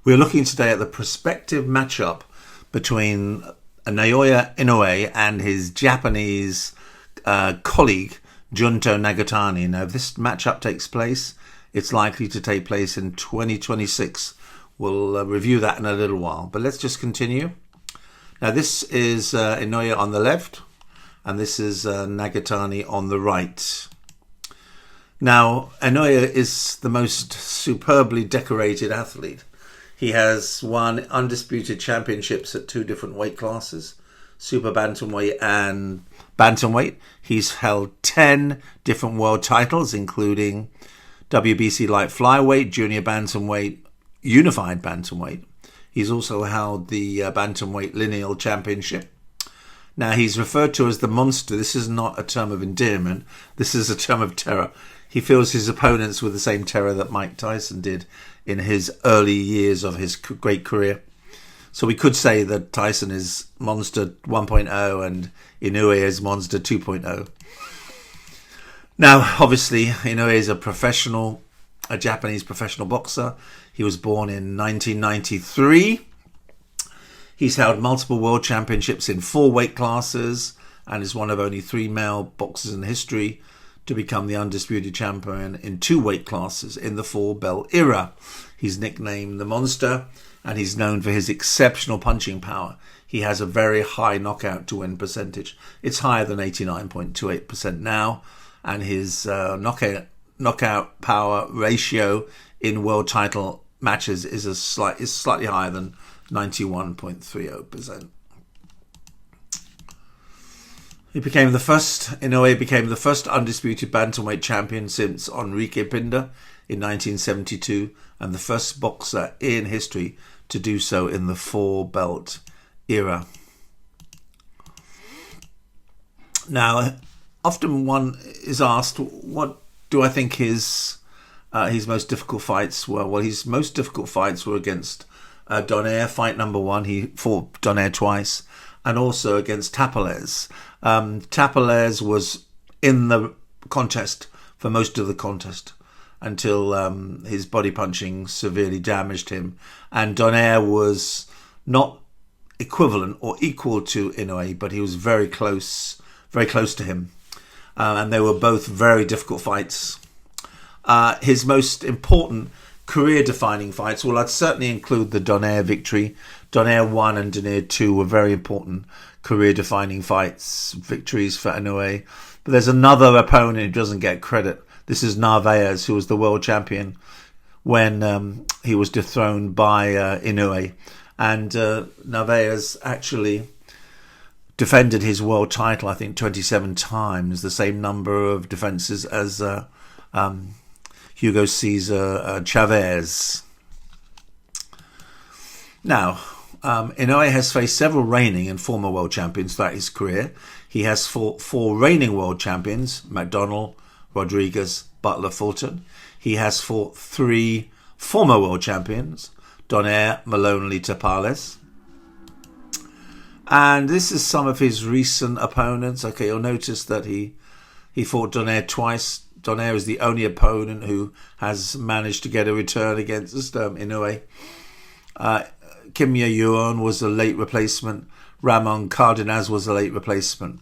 We're looking today at the prospective matchup between Naoya Inoue and his Japanese colleague, Junta Nagatani. Now, if this matchup takes place, it's likely to take place in 2026. We'll review that in a little while, but let's just continue. Now, this is Inoue on the left, and this is Nagatani on the right. Now, Inoue is the most superbly decorated athlete. He has won undisputed championships at two different weight classes, super bantamweight and bantamweight. He's held 10 different world titles, including WBC light flyweight, junior bantamweight, unified bantamweight. He's also held the bantamweight lineal championship. Now, he's referred to as the monster. This is not a term of endearment. This is a term of terror. He fills his opponents with the same terror that Mike Tyson did in his early years of his great career. So we could say that Tyson is Monster 1.0 and Inoue is Monster 2.0. Now, obviously, Inoue is a Japanese professional boxer. He was born in 1993. He's held multiple world championships in 4 weight classes and is one of only 3 male boxers in history to become the undisputed champion in 2 weight classes in the 4-belt era. He's nicknamed the Monster, and he's known for his exceptional punching power. He has a very high knockout to win percentage. It's higher than 89.28% now, and his knockout power ratio in world title matches is slightly higher than 91.30%. Inoue became the first undisputed bantamweight champion since Enrique Pinda in 1972, and the first boxer in history to do so in the 4-belt era. Now, often one is asked, what do I think his most difficult fights were? Well, his most difficult fights were against Donaire, fight number 1. He fought Donaire twice, and also against Tapales. Tapales was in the contest for most of the contest until his body punching severely damaged him. And Donaire was not equivalent or equal to Inoue, but he was very close to him. And they were both very difficult fights. His most important career-defining fights, well, I'd certainly include the Donaire victory. Donaire 1 and Donaire 2 were very important career-defining victories for Inoue. But there's another opponent who doesn't get credit. This is Narvaez, who was the world champion when he was dethroned by Inoue. And Narvaez actually defended his world title, I think, 27 times, the same number of defenses as Hugo Cesar Chavez. Now, Inoue has faced several reigning and former world champions throughout his career. He has fought 4 reigning world champions, McDonnell, Rodriguez, Butler, Fulton. He has fought 3 former world champions, Donaire, Maloney, Tapales. And this is some of his recent opponents. Okay, you'll notice that he fought Donaire twice. Donaire is the only opponent who has managed to get a return against Inoue. Kimya Yuan was a late replacement. Ramon Cardenas was a late replacement.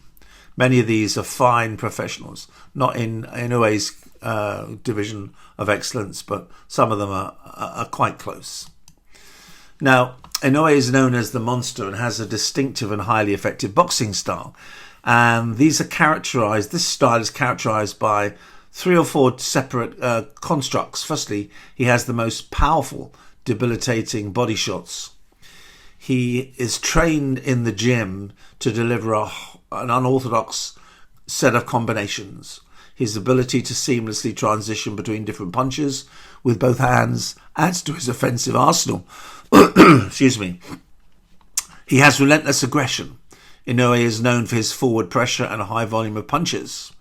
Many of these are fine professionals, not in Inoue's division of excellence, but some of them are quite close. Now, Inoue is known as the Monster and has a distinctive and highly effective boxing style. And this style is characterized by 3 or 4 separate constructs. Firstly, he has the most powerful, debilitating body shots. He is trained in the gym to deliver an unorthodox set of combinations. His ability to seamlessly transition between different punches with both hands adds to his offensive arsenal. Excuse me. He has relentless aggression. Inoue is known for his forward pressure and a high volume of punches.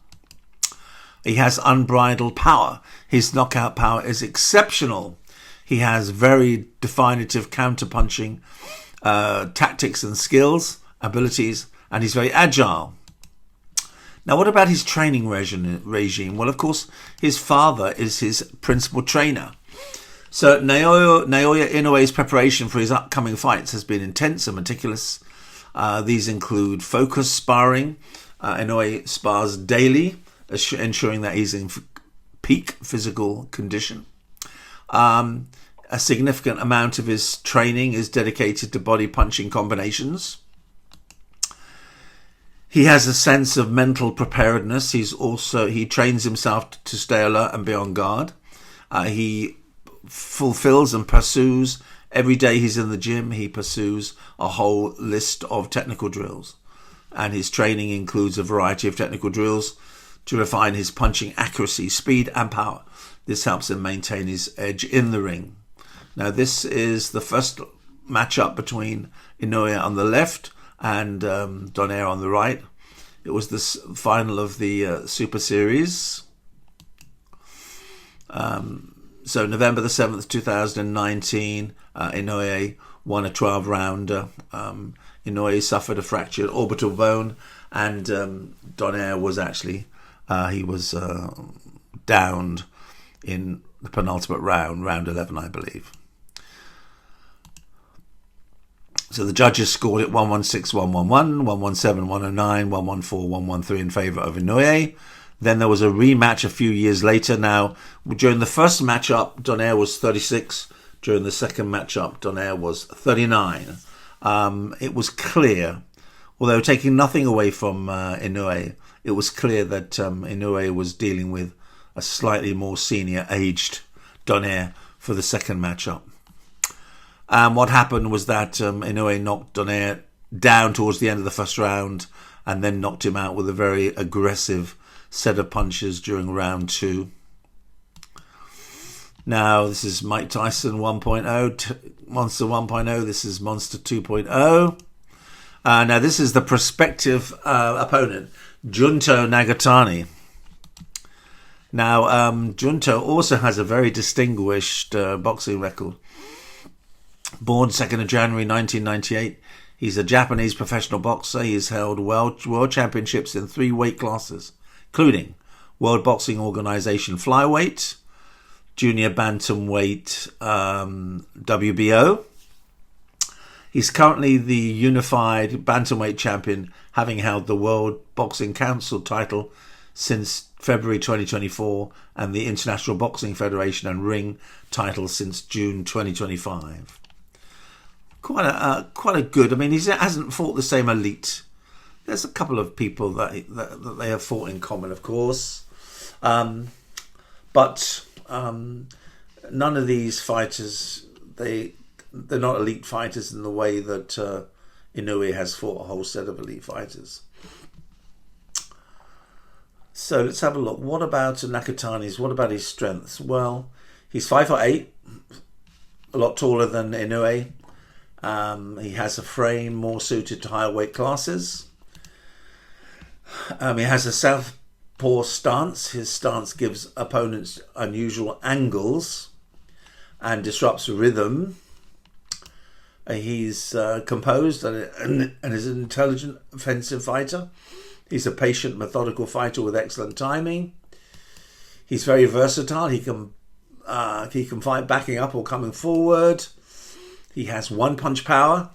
He has unbridled power. His knockout power is exceptional. He has very definitive counter-punching tactics and skills, abilities, and he's very agile. Now, what about his training regime? Well, of course, his father is his principal trainer. So Naoya Inoue's preparation for his upcoming fights has been intense and meticulous. These include focus sparring. Inoue spars daily, ensuring that he's in peak physical condition. A significant amount of his training is dedicated to body punching combinations. He has a sense of mental preparedness. He trains himself to stay alert and be on guard. He fulfills and pursues every day he's in the gym. He pursues a whole list of technical drills, and his training includes a variety of technical drills to refine his punching accuracy, speed, and power. This helps him maintain his edge in the ring. Now, this is the first matchup between Inoue on the left and Donaire on the right. It was the final of the Super Series. So November the 7th, 2019, Inoue won a 12-rounder. Inoue suffered a fractured orbital bone, and Donaire was actually downed in the penultimate round, round 11, I believe. So the judges scored it 116, 111, 117, 109, 114, 113 in favour of Inoue. Then there was a rematch a few years later. Now, during the first matchup, Donaire was 36. During the second matchup, Donaire was 39. It was clear, although taking nothing away from Inoue, it was clear that Inoue was dealing with a slightly more senior-aged Donaire for the second matchup. And what happened was that Inoue knocked Donaire down towards the end of the first round and then knocked him out with a very aggressive set of punches during round 2. Now, this is Mike Tyson 1.0, Monster 1.0. This is Monster 2.0. Now, this is the prospective opponent, Junta Nagatani. Now, Junta also has a very distinguished boxing record. Born 2nd of January 1998, he's a Japanese professional boxer. He's held world championships in 3 weight classes, including World Boxing Organization flyweight, junior bantamweight, WBO. He's currently the unified bantamweight champion, having held the World Boxing Council title since February 2024 and the International Boxing Federation and Ring title since June 2025. Quite a good. I mean, he hasn't fought the same elite. There's a couple of people that they have fought in common, of course, but none of these fighters they're not elite fighters in the way that Inoue has fought a whole set of elite fighters. So let's have a look. What about Nakatani's? What about his strengths? Well, he's 5'8", a lot taller than Inoue. He has a frame more suited to higher weight classes. He has a southpaw stance. His stance gives opponents unusual angles and disrupts rhythm. He's composed and is an intelligent offensive fighter. He's a patient, methodical fighter with excellent timing. He's very versatile. He can fight backing up or coming forward. He has one-punch power,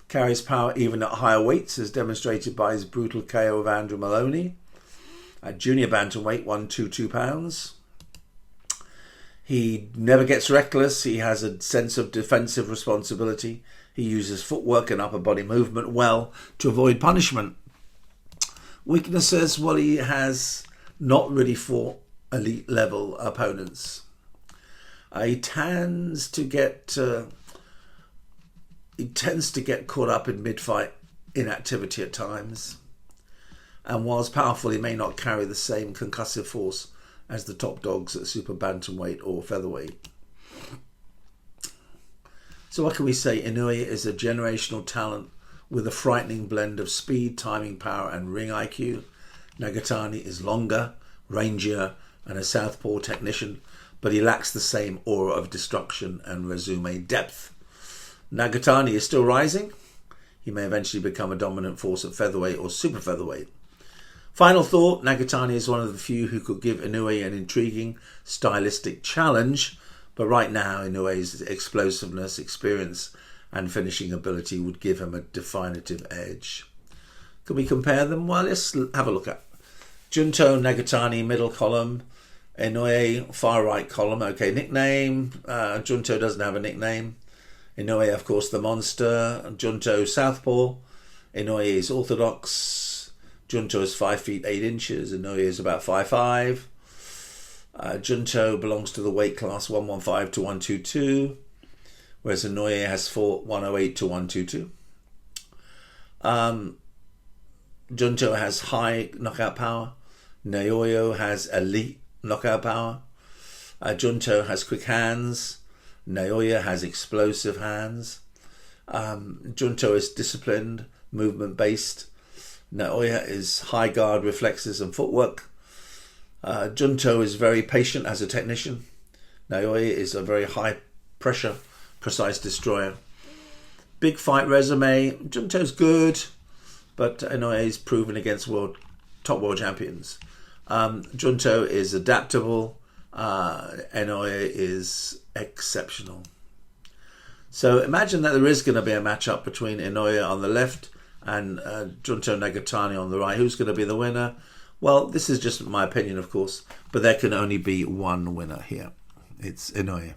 carries power even at higher weights, as demonstrated by his brutal KO of Andrew Maloney. At junior bantamweight, 122 pounds. He never gets reckless. He has a sense of defensive responsibility. He uses footwork and upper body movement well to avoid punishment. Weaknesses, well, he has not really fought elite level opponents. He tends to get caught up in mid-fight inactivity at times. And whilst powerful, he may not carry the same concussive force as the top dogs at super bantamweight or featherweight. So what can we say? Inoue is a generational talent with a frightening blend of speed, timing, power and ring IQ. Nagatani is longer, rangier and a southpaw technician, but he lacks the same aura of destruction and resume depth. Nagatani is still rising. He may eventually become a dominant force at featherweight or super featherweight. Final thought, Nagatani is one of the few who could give Inoue an intriguing stylistic challenge, But right now, Inoue's explosiveness, experience, and finishing ability would give him a definitive edge. Can we compare them? Well, let's have a look at Junto Nakatani, middle column. Inoue, far right column. Okay, nickname. Junto doesn't have a nickname. Inoue, of course, the monster. Junto, southpaw. Inoue is orthodox. Junto is 5 feet 8 inches. Inoue is about 5'5". Junto belongs to the weight class 115 to 122, whereas Inoue has 108 to 122. Junto has high knockout power. Naoya has elite knockout power. Junto has quick hands. Naoya has explosive hands. Junto is disciplined, movement-based. Naoya is high guard reflexes and footwork. Junto is very patient as a technician. Naoya is a very high-pressure, precise destroyer. Big fight resume. Junto's good, but Inoue is proven against top world champions. Junto is adaptable. Inoue is exceptional. So imagine that there is going to be a matchup between Inoue on the left and Junto Nagatani on the right. Who's going to be the winner? Well, this is just my opinion, of course, but there can only be one winner here. It's Inoue.